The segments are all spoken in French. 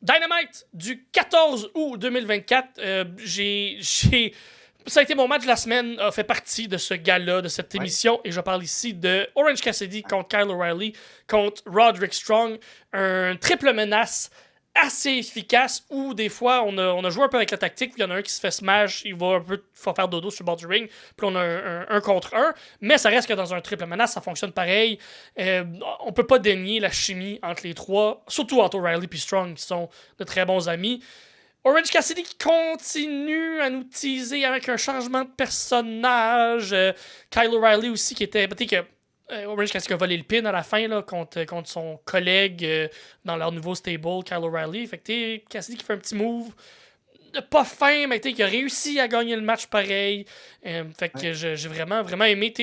Dynamite du 14 août 2024. Ça a été mon match de la semaine, a fait partie de ce gala, de cette émission, et je parle ici de Orange Cassidy contre Kyle O'Reilly, contre Roderick Strong, un triple menace assez efficace où des fois on a joué un peu avec la tactique, puis il y en a un qui se fait smash, il va un peu faire dodo sur le bord du ring, puis on a un contre un, mais ça reste que dans un triple menace, ça fonctionne pareil. On peut pas dénier la chimie entre les trois, surtout entre O'Reilly et Strong, qui sont de très bons amis. Orange Cassidy qui continue à nous teaser avec un changement de personnage. Kyle O'Reilly aussi qui était... Peut-être que Orange Cassidy a volé le pin à la fin là, contre son collègue dans leur nouveau stable, Kyle O'Reilly. Fait que Cassidy qui fait un petit move pas fin, mais qui a réussi à gagner le match pareil. Fait que j'ai vraiment, vraiment aimé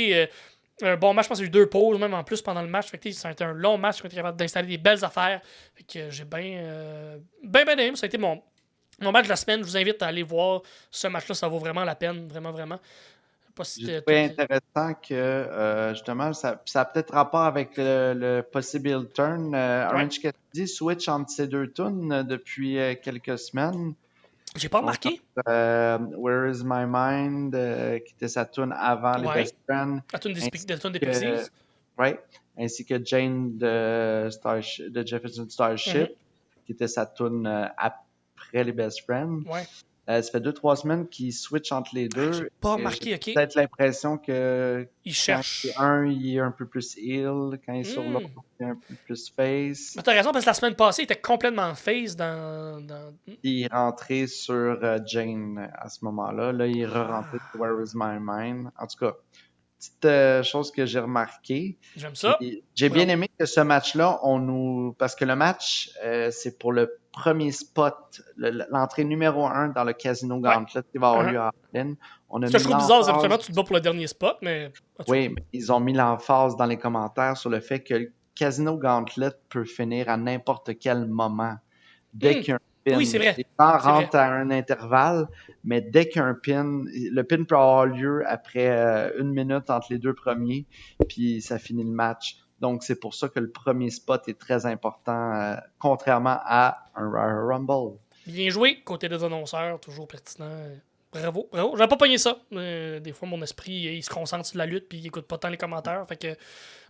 un bon match. Je pense qu'il y a eu 2 pauses même en plus pendant le match. Fait que ça a été un long match. On a été capable d'installer des belles affaires. Fait que j'ai bien aimé. Ça a été mon match de la semaine. Je vous invite à aller voir ce match-là. Ça vaut vraiment la peine. Vraiment, vraiment. Pas si J'ai trouvé intéressant que justement, ça a peut-être rapport avec le possible turn. Orange Cassidy switch entre ces deux tunes depuis quelques semaines. J'ai pas remarqué. Where is my mind, qui était sa tune avant les Best Friends. La tune des Pixies. Right. Ainsi que Jane de Jefferson Starship, qui était sa tune après les Best Friends. Ouais. Ça fait 2-3 semaines qu'ils switchent entre les deux. J'ai pas remarqué, ok. J'ai peut-être l'impression que il cherche. il est un peu plus heel, quand il est sur l'autre, il est un peu plus face. Mais t'as raison, parce que la semaine passée, il était complètement face dans... Il est rentré sur Jane à ce moment-là. Là, il est re-rentré sur Where is my mind. En tout cas, petite chose que j'ai remarqué. J'aime ça. J'ai bien aimé que ce match-là, parce que le match, c'est pour le premier spot, l'entrée numéro 1 dans le Casino Gauntlet qui va avoir lieu à Arden. Ce que je trouve bizarre, c'est que tu te bats pour le dernier spot, mais... Oui, mais ils ont mis l'emphase dans les commentaires sur le fait que le Casino Gauntlet peut finir à n'importe quel moment. Dès qu'il y a un pin. Oui, c'est vrai. Les gens rentrent à un intervalle, mais dès qu'il y a un pin, le pin peut avoir lieu après 1 minute entre les deux premiers, puis ça finit le match. Donc, c'est pour ça que le premier spot est très important, contrairement à un Royal Rumble. Bien joué, côté des annonceurs, toujours pertinent. Bravo. J'avais pas pogné ça. Des fois, mon esprit, il se concentre sur la lutte puis il écoute pas tant les commentaires. Fait que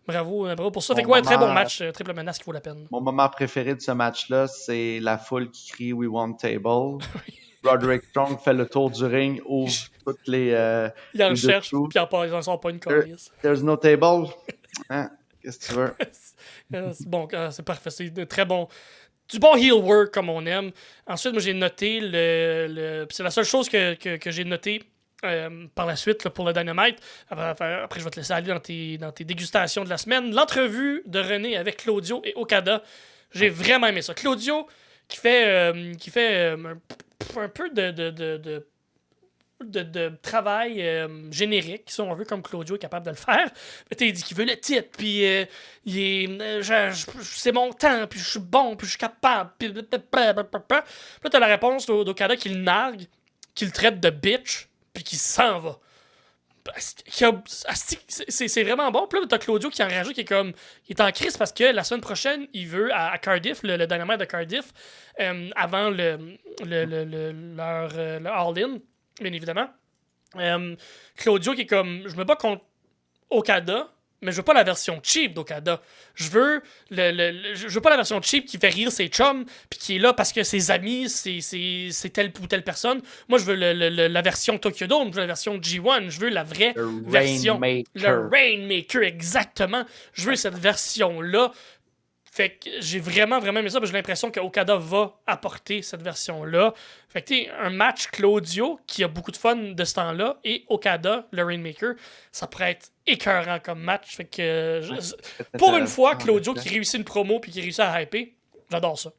bravo pour ça. Fait que très bon match, triple menace qui vaut la peine. Mon moment préféré de ce match-là, c'est la foule qui crie « We want table ». Roderick Strong fait le tour du ring, ouvre toutes les... il en cherche, puis il en sort pas une calice. There's no table. Hein? Qu'est-ce que tu veux? C'est bon, c'est parfait. C'est très bon. Du bon heel work comme on aime. Ensuite, moi, j'ai noté c'est la seule chose que j'ai noté par la suite là, pour le Dynamite. Après, je vais te laisser aller dans tes dégustations de la semaine. L'entrevue de René avec Claudio et Okada. J'ai vraiment aimé ça. Claudio qui fait un peu de travail générique, si on veut, comme Claudio est capable de le faire. Il dit qu'il veut le titre, puis c'est mon temps, puis je suis bon, puis je suis capable. Puis là, t'as la réponse d'Okada qui le nargue, qui le traite de bitch, puis qui s'en va. C'est vraiment bon. Puis là, t'as Claudio qui en rajoute, qui est en crise parce que la semaine prochaine, il veut à Cardiff, le Dynamite de Cardiff, avant leur All-In, bien évidemment. Claudio qui est je me bats contre Okada, mais je veux pas la version cheap d'Okada. Je veux je veux pas la version cheap qui fait rire ses chums puis qui est là parce que ses amis c'est telle ou telle personne. Moi je veux la version Tokyo Dome, je veux la version G1, je veux la vraie version le Rainmaker, exactement. Je veux cette version là. Fait que j'ai vraiment aimé ça, parce que j'ai l'impression que Okada va apporter cette version-là. Fait que un match Claudio qui a beaucoup de fun de ce temps-là et Okada, le Rainmaker, ça pourrait être écœurant comme match. Fait que pour une fois, Claudio qui réussit une promo puis qui réussit à hyper, j'adore ça.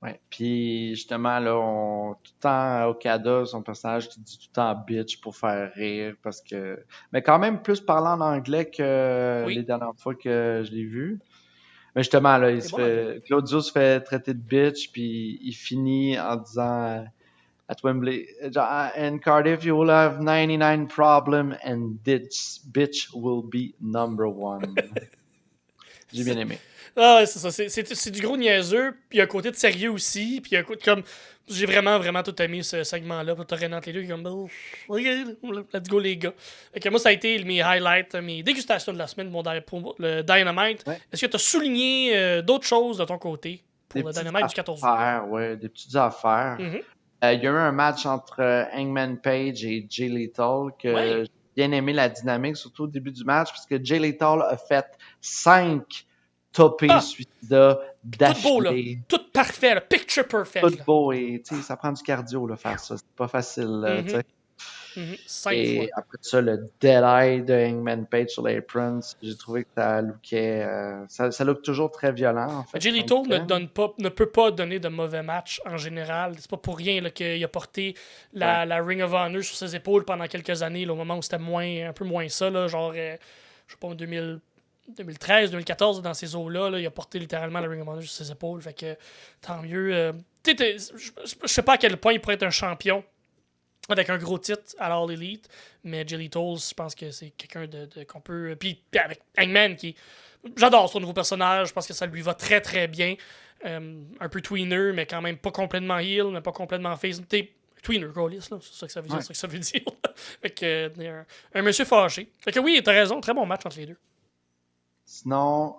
Ouais, puis justement là, tout le temps Okada, son personnage qui dit tout le temps bitch pour faire rire parce que, mais quand même plus parlant en anglais que les dernières fois que je l'ai vu. Mais justement, là, Claudio se fait traiter de bitch, puis il finit en disant à Wembley, in Cardiff, you will have 99 problems, and this bitch will be number 1. J'ai bien aimé. Ah ouais, c'est ça. C'est du gros niaiseux. Puis il y a un côté de sérieux aussi. Puis il y a un côté comme. J'ai vraiment, vraiment tout aimé ce segment-là. Puis t'as Renan les deux qui est comme. Oh, OK, let's go les gars. Fait que moi, ça a été mes highlights, mes dégustations de la semaine pour le Dynamite. Ouais. Est-ce que tu as souligné d'autres choses de ton côté pour Des le petites Dynamite du 14 août? affaires, ouais, des petites affaires. Mhm. Il y a eu un match entre Hangman Page et Jay Lethal que Ouais. j'ai bien aimé la dynamique, surtout au début du match, parce que Jay Lethal a fait 5 topés Ah, suicidas tout beau là. d'affilée. Tout parfait, là. Picture perfect. Tout Là. beau et tu sais, ça prend du cardio là, faire ça. C'est pas facile. Tu sais. 5 fois. Et après ça, le Dead Eye de Hangman Page sur l'apron, j'ai trouvé que ça lookait. Ça look toujours très violent, en fait. Jay quand Lethal il fait. ne peut pas donner de mauvais matchs en général. C'est pas pour rien là, qu'il a porté Ouais. la Ring of Honor sur ses épaules pendant quelques années, là, au moment où c'était un peu moins ça, là, genre, je sais pas, en 2013, 2014, dans ces eaux-là, là, il a porté littéralement la Ring of Honor sur ses épaules. Fait que tant mieux. Je sais pas à quel point il pourrait être un champion avec un gros titre à l'All Elite, mais Jay Lethal, je pense que c'est quelqu'un qu'on peut. Puis avec Hangman qui. J'adore son nouveau personnage, je pense que ça lui va très très bien. Un peu tweener, mais quand même pas complètement heel, mais pas complètement face. T'es tweener, Gaulis, là, c'est ça que ça veut dire. Ouais. C'est ça que ça veut dire. Fait que, un monsieur fâché. Fait que oui, t'as raison, très bon match entre les deux. Sinon,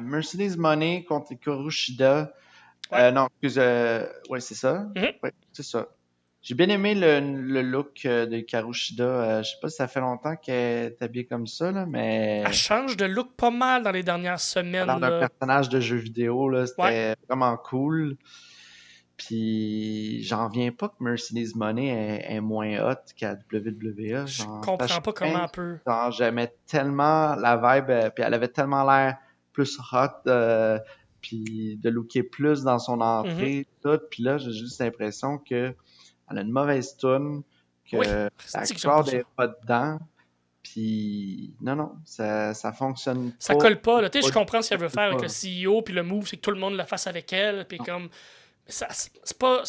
Mercedes Money contre Hikaru Shida. Ouais. Non, excuse. Ouais, c'est ça. Mhm. Ouais, c'est ça. J'ai bien aimé le look de Hikaru Shida. Je sais pas si ça fait longtemps qu'elle est habillée comme ça, là, Elle mais change de look pas mal dans les dernières elle a l'air semaines. d'un Là. personnage de jeu vidéo. Là, Ouais. c'était vraiment cool. Puis j'en viens pas que Mercedes Money est moins hot qu'à WWE. Je Genre, comprends Sasha pas comment elle Banks, peut. genre, j'aimais tellement la vibe, puis elle avait tellement l'air plus hot, puis de looker plus dans son Mhm. entrée, tout. Puis là, j'ai juste l'impression que elle a une mauvaise tune, Oui, que la c'est que j'aime pas crowd ça. est pas dedans. Puis non, ça fonctionne Ça pas. colle pas. Là. Je Pas du comprends ce qu'elle tout, veut c'est faire avec le pas. CEO, puis le move, c'est que tout le monde la fasse avec elle. Puis Non. comme. Mais ça, c'est pas.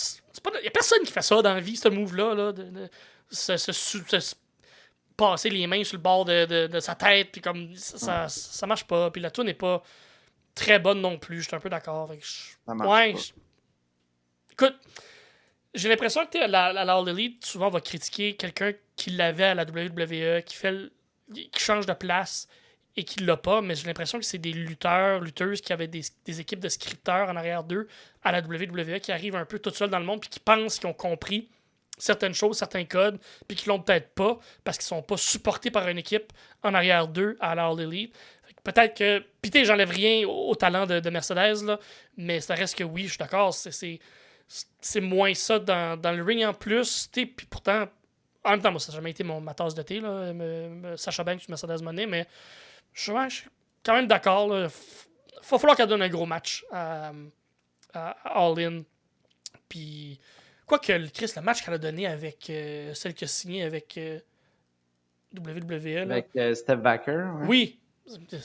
Il y a personne qui fait ça dans la vie, ce move-là. Là, se passer les mains sur le bord de sa tête. Puis comme. Ça marche pas. Puis la tour n'est pas très bonne non plus. Je suis un peu d'accord. Ça marche Ouais. pas. Écoute, j'ai l'impression que la All Elite, souvent, on va critiquer quelqu'un qui l'avait à la WWE, qui change de place et qui l'a pas, mais j'ai l'impression que c'est des lutteuses qui avaient des équipes de scripteurs en arrière d'eux à la WWE qui arrivent un peu tout seuls dans le monde puis qui pensent qu'ils ont compris certaines choses, certains codes, puis qui l'ont peut-être pas parce qu'ils sont pas supportés par une équipe en arrière d'eux à la All Elite. Peut-être que. Pis j'enlève rien au talent de Mercedes, là, mais ça reste que oui, je suis d'accord, c'est moins ça dans le ring en plus. Puis pourtant, en même temps, moi, ça n'a jamais été ma tasse de thé, là, Sasha Banks ou Mercedes Moné, mais je suis quand même d'accord. Il va falloir qu'elle donne un gros match à All In. Puis, quoique, Chris, le match qu'elle a donné avec celle qui a signé avec WWE, là, Avec Steph Baker, ouais. oui, c'était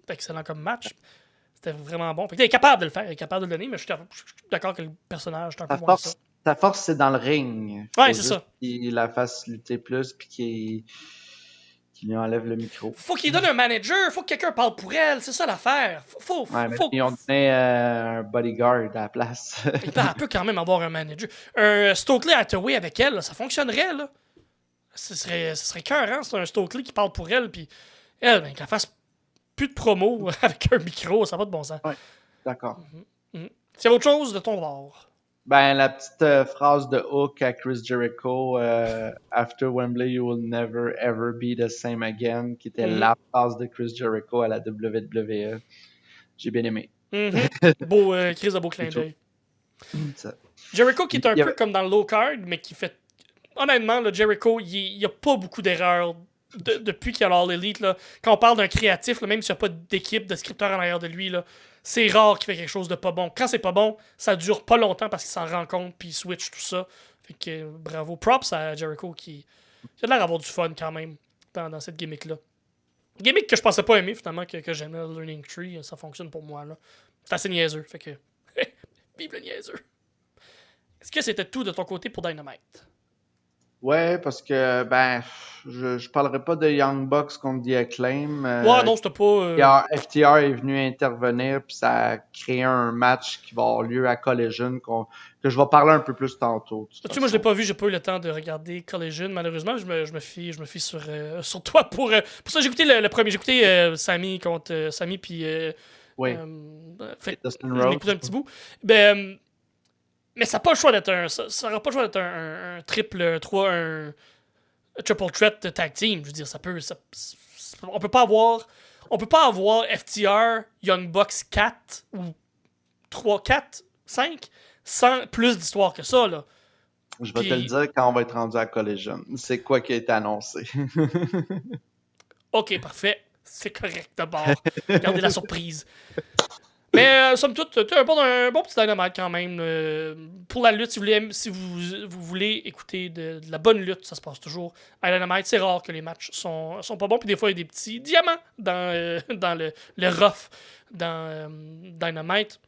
excellent comme match. C'était vraiment bon. Fait que elle est capable de le faire, elle est capable de le donner, mais je suis d'accord que le personnage est un peu Sa moins ça. force, sa force, c'est dans le ring. Ouais, Faut c'est juste ça. qu'il la fasse lutter plus puis qu'il lui enlève le micro. Faut qu'il donne un manager, faut que quelqu'un parle pour elle, c'est ça l'affaire. Ouais, mais ils ont donné un bodyguard à la place. Elle peut quand même avoir un manager. Un Stokely Hathaway avec elle, là, ça fonctionnerait, là. Ce serait cœur, hein? C'est un Stokely qui parle pour elle, puis elle, ben, qu'elle fasse plus de promo avec un micro, ça va de bon sens. Ouais, d'accord. C'est autre chose de ton bord. Ben, la petite phrase de Hook à Chris Jericho, After Wembley, you will never ever be the same again, qui était la phrase de Chris Jericho à la WWE. J'ai bien aimé. Beau, crise de beau clin d'œil. Jericho qui est un peu comme dans le low card, mais qui fait. Honnêtement, le Jericho, il n'y a pas beaucoup d'erreurs depuis qu'il y a l'All Elite. Là. Quand on parle d'un créatif, là, même s'il n'y a pas d'équipe de scripteurs en arrière de lui, là, c'est rare qu'il fait quelque chose de pas bon. Quand c'est pas bon, ça dure pas longtemps parce qu'il s'en rend compte puis il switch tout ça. Fait que bravo. Props à Jericho qui a l'air d'avoir du fun quand même dans cette gimmick-là. Gimmick que je pensais pas aimer finalement, que j'aimais, le Learning Tree, ça fonctionne pour moi. Là. C'est assez niaiseux. Fait que. Vive le niaiseux. Est-ce que c'était tout de ton côté pour Dynamite? Ouais, parce que, je parlerai pas de Young Bucks contre The Acclaim. Ouais, non, c'était pas. FTR est venu intervenir, puis ça a créé un match qui va avoir lieu à Collision, que je vais parler un peu plus tantôt. De toute Tu sais, moi, je l'ai façon. pas vu, j'ai pas eu le temps de regarder Collision, malheureusement. Je me fie sur toi pour ça. J'ai écouté le premier. J'ai écouté Sammy contre Sammy, puis. Oui, Fait, Dustin je l'ai écouté un Rhodes. petit bout. Mais ça n'a pas le choix d'être un. Ça aura pas le choix d'être un triple 3, un triple threat de tag team. Je veux dire, ça peut. On peut pas avoir. On peut pas avoir FTR, Young Bucks 4 ou 3, 4, 5 sans plus d'histoire que ça, là. Je vais te le Puis, dire quand on va être rendu à Collision. C'est quoi qui a été annoncé. ok, parfait. C'est correct d'abord. Gardez la surprise. Mais somme toute, t'as un bon petit dynamite quand même. Pour la lutte, si vous voulez écouter de la bonne lutte, ça se passe toujours à Dynamite. C'est rare que les matchs sont pas bons. Puis des fois, il y a des petits diamants dans le rough dans Dynamite.